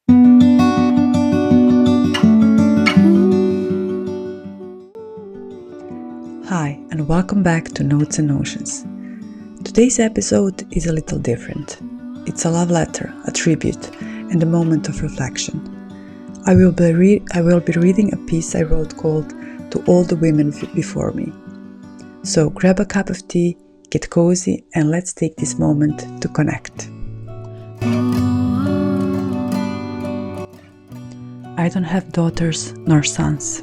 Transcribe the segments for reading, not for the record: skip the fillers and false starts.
Hi, and welcome back to Notes and Notions. Today's episode is a little different. It's a love letter, a tribute, and a moment of reflection. I will be reading a piece I wrote called "To All the Women Before Me." So grab a cup of tea, get cozy, and let's take this moment to connect. I don't have daughters nor sons.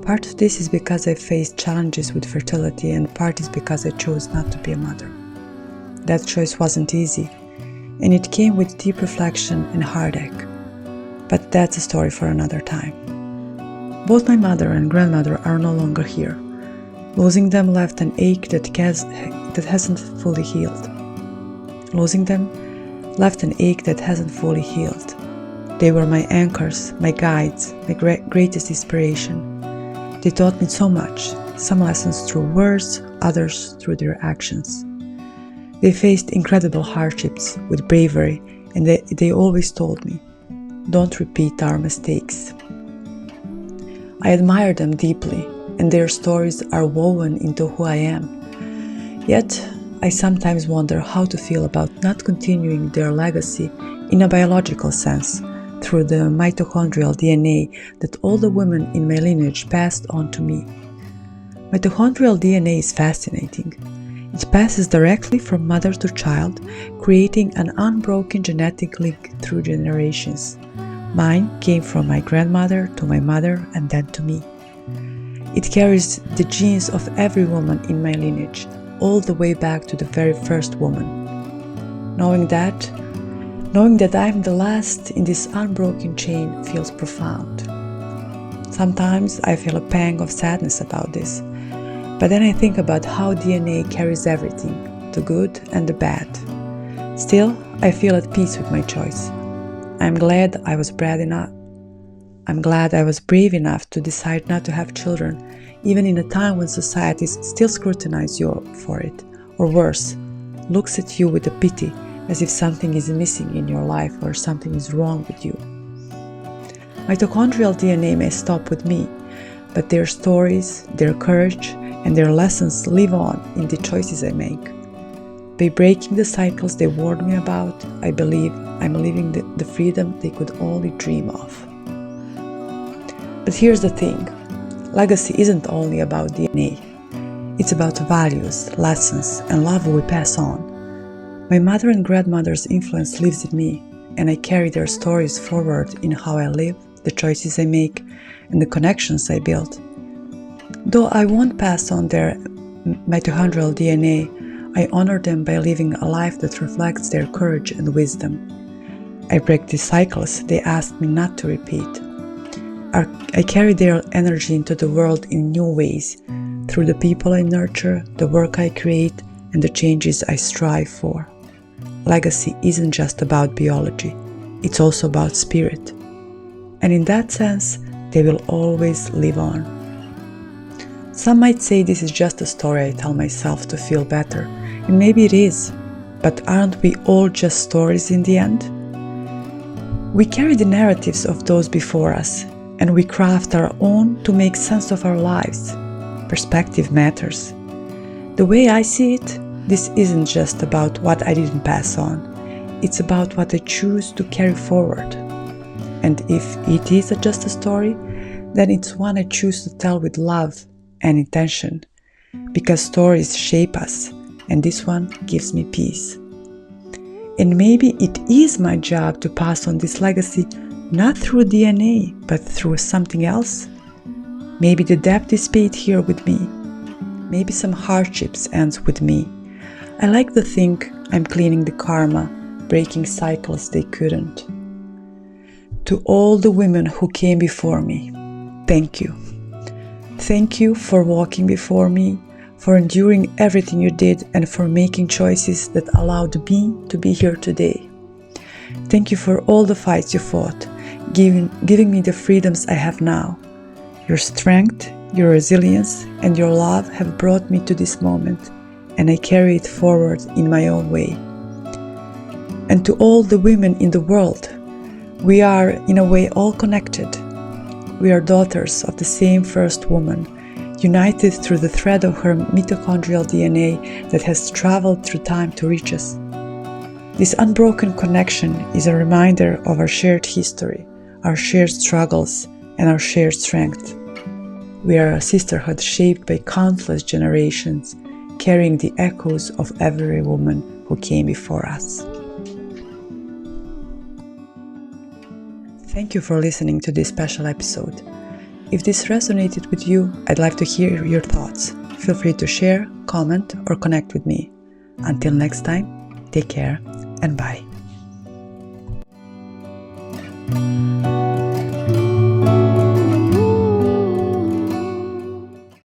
Part of this is because I faced challenges with fertility, and part is because I chose not to be a mother. That choice wasn't easy, and it came with deep reflection and heartache. But that's a story for another time. Both my mother and grandmother are no longer here. Losing them left an ache that hasn't fully healed. They were my anchors, my guides, my greatest inspiration. They taught me so much, some lessons through words, others through their actions. They faced incredible hardships with bravery, and they always told me, "Don't repeat our mistakes." I admire them deeply, and their stories are woven into who I am. Yet, I sometimes wonder how to feel about not continuing their legacy in a biological sense, through the mitochondrial DNA that all the women in my lineage passed on to me. Mitochondrial DNA is fascinating. It passes directly from mother to child, creating an unbroken genetic link through generations. Mine came from my grandmother to my mother and then to me. It carries the genes of every woman in my lineage, all the way back to the very first woman. Knowing that I'm the last in this unbroken chain feels profound. Sometimes I feel a pang of sadness about this, but then I think about how DNA carries everything, the good and the bad. Still, I feel at peace with my choice. I'm glad I was brave enough to decide not to have children, even in a time when society still scrutinizes you for it, or worse, looks at you with a pity, as if something is missing in your life or something is wrong with you. Mitochondrial DNA may stop with me, but their stories, their courage, and their lessons live on in the choices I make. By breaking the cycles they warned me about, I believe I'm living the freedom they could only dream of. But here's the thing, legacy isn't only about DNA. It's about values, lessons, and love we pass on. My mother and grandmother's influence lives in me, and I carry their stories forward in how I live, the choices I make, and the connections I build. Though I won't pass on their mitochondrial DNA, I honor them by living a life that reflects their courage and wisdom. I break the cycles they asked me not to repeat. I carry their energy into the world in new ways, through the people I nurture, the work I create, and the changes I strive for. Legacy isn't just about biology, it's also about spirit. And in that sense, they will always live on. Some might say this is just a story I tell myself to feel better, and maybe it is, but aren't we all just stories in the end? We carry the narratives of those before us, and we craft our own to make sense of our lives. Perspective matters. The way I see it, this isn't just about what I didn't pass on. It's about what I choose to carry forward. And if it is just a story, then it's one I choose to tell with love and intention. Because stories shape us, and this one gives me peace. And maybe it is my job to pass on this legacy not through DNA, but through something else. Maybe the debt is paid here with me. Maybe some hardships ends with me. I like to think I'm cleaning the karma, breaking cycles they couldn't. To all the women who came before me, thank you. Thank you for walking before me, for enduring everything you did, and for making choices that allowed me to be here today. Thank you for all the fights you fought, giving me the freedoms I have now. Your strength, your resilience, and your love have brought me to this moment, and I carry it forward in my own way. And to all the women in the world, We are, in a way, all connected. We are daughters of the same first woman, united through the thread of her mitochondrial DNA that has traveled through time to reach us. This unbroken connection is a reminder of our shared history, our shared struggles, and our shared strength. We are a sisterhood shaped by countless generations, carrying the echoes of every woman who came before us. Thank you for listening to this special episode. If this resonated with you, I'd like to hear your thoughts. Feel free to share, comment, or connect with me. Until next time, take care and bye.